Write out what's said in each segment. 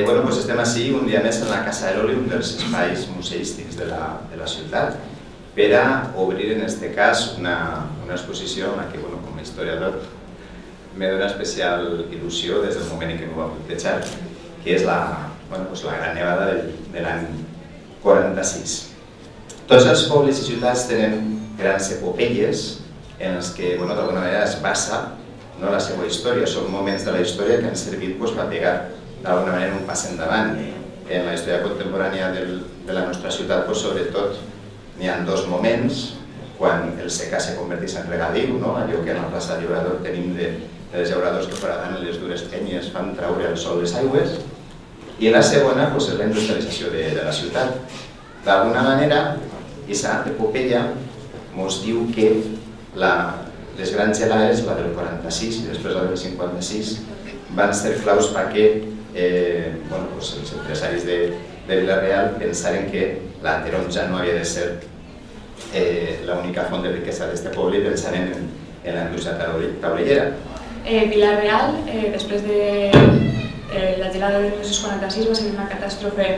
Bueno, doncs estem així un dia més en la Casa de l'Oli, un dels espais museístics de la ciutat, per a obrir en aquest cas una exposició en la que, com a historiador, me dona especial il·lusió des del moment en què m'ho va plantejar, que és la Gran Nevada de l'any 46. Tots els pobles i ciutats tenen grans epopeies en les que d'alguna manera es basa la seva història. Són moments de la història que han servit per pegar d'alguna manera un pas endavant. En la història contemporània de la nostra ciutat, sobretot, n'hi ha dos moments, quan el secà se converteix en regadiu, allò que en la plaça Llaurador tenim dels llauradors que foradant les dures penyes fan traure al sol les aigües, i la segona és la industrialització de la ciutat. D'alguna manera, aquesta epopeia ens diu que les grans gelades, la del 46 i després la del 56, van ser claus perquè els empresaris de Vila-real pensaren que la taronja no havia de ser l'única font de riquesa d'aquest poble i pensaren en la indústria taulellera. Vila-real, després de la gelada del 1946, va ser una catàstrofe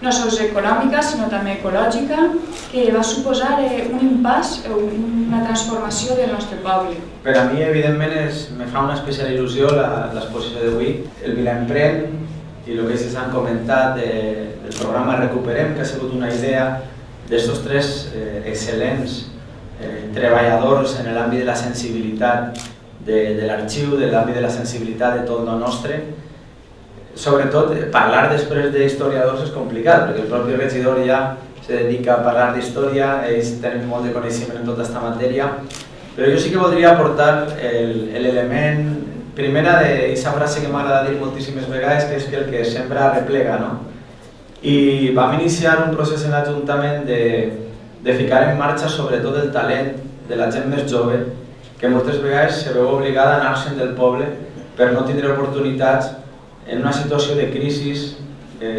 no sols econòmica, sinó també ecològica, que va suposar un impàs, una transformació del nostre poble. Per a mi, evidentment, me fa una especial il·lusió l'exposició d'avui. El Vilaempren i el que s'han comentat del programa Recuperem, que ha sigut una idea d'aquests tres excel·lents treballadors en l'àmbit de la sensibilitat de l'arxiu, de l'àmbit de la sensibilitat de tot el nostre. Sobretot, parlar després d'historiadors és complicat, perquè el propi regidor ja se dedica a parlar d'història, ells tenen molt de coneixement en tota aquesta matèria, però jo sí que voldria aportar l'element, primera, d'aquesta frase que m'agrada dir moltíssimes vegades, que és que el que sembra replega, no? I vam iniciar un procés en l'Ajuntament de ficar en marxa sobretot el talent de la gent més jove, que moltes vegades se veu obligada a anar-se'n del poble per no tindre oportunitats en una situació de crisi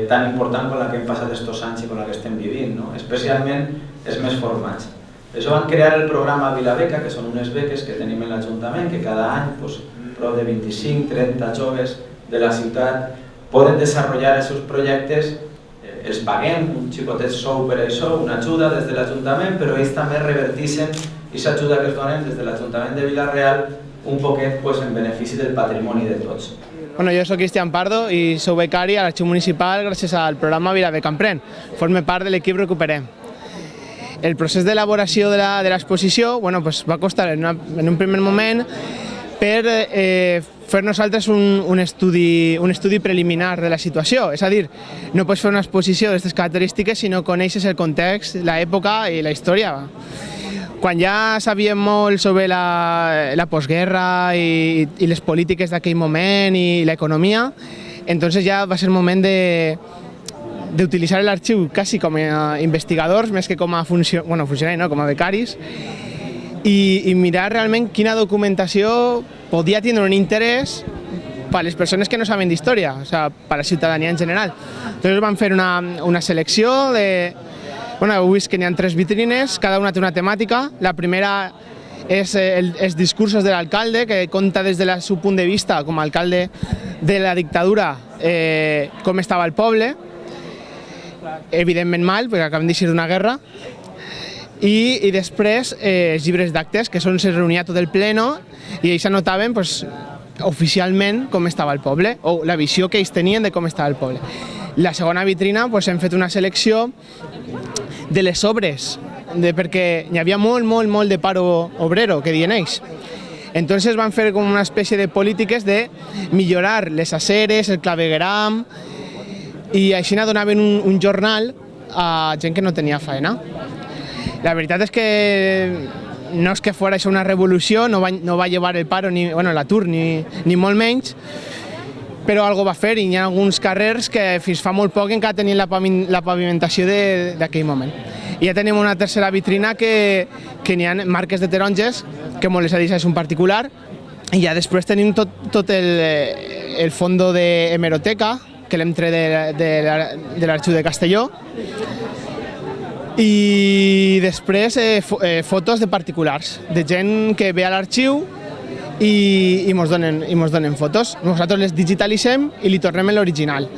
tan important com la que hem passat aquests anys i com la que estem vivint, especialment els més formats. Per això van crear el programa Vilabeca, que són unes beques que tenim en l'Ajuntament, que cada any prop de 25-30 joves de la ciutat poden desenvolupar els seus projectes, els paguem un xicotet sou per això, una ajuda des de l'Ajuntament, però ells també reverteixen aquesta ajuda que es donen des de l'Ajuntament de Vila-real un poquet en benefici del patrimoni de tots. Jo soc Cristian Pardo i soc becari a l'Arxiu Municipal gràcies al programa Vilabeca Emprèn. Forme part de l'equip Recuperem. El procés d'elaboració de l'exposició va costar en un primer moment per fer nosaltres un estudi preliminar de la situació. És a dir, no pots fer una exposició d'aquestes característiques si no coneixes el context, l'època i la història. Quan ja sabíem molt sobre la postguerra i les polítiques d'aquell moment i l'economia, entonces ja va ser el moment d'utilitzar l'arxiu quasi com a investigadors més que com a funcionaris, com a becaris, i mirar realment quina documentació podia tindre un interès per a les persones que no saben d'història, per a la ciutadania en general. Entonces vam fer una selecció de... Heu vist que n'hi ha 3 vitrines, cada una té una temàtica. La primera és els discursos de l'alcalde, que conta des del seu punt de vista com a alcalde de la dictadura com estava el poble. Evidentment mal, perquè acabem d'eixir d'una guerra. I després els llibres d'actes, que són on se reunia tot el pleno i ells anotaven oficialment com estava el poble, o la visió que ells tenien de com estava el poble. La segona vitrina hem fet una selecció de les obres, perquè hi havia molt de paro obrero, que diuen ells. Entonces van fer com una espècie de polítiques de millorar les aceres, el clavegueram, i així donaven un jornal a gent que no tenia feina. La veritat és que no és que fos això una revolució, no va llevar el paro, l'atur, ni molt menys, però algo va fer, i hi ha alguns carrers que fins fa molt poc encara tenien la pavimentació d'aquell moment. I ja tenim una tercera vitrina que n'hi ha marques de taronges, que molt les ha deixat un particular, i ja després tenim tot el fondo d'hemeroteca, que l'hem tret de l'Arxiu de Castelló, i després fotos de particulars, de gent que ve a l'arxiu i mos donen fotos. Nosaltres les digitalitzem i li tornem l'original.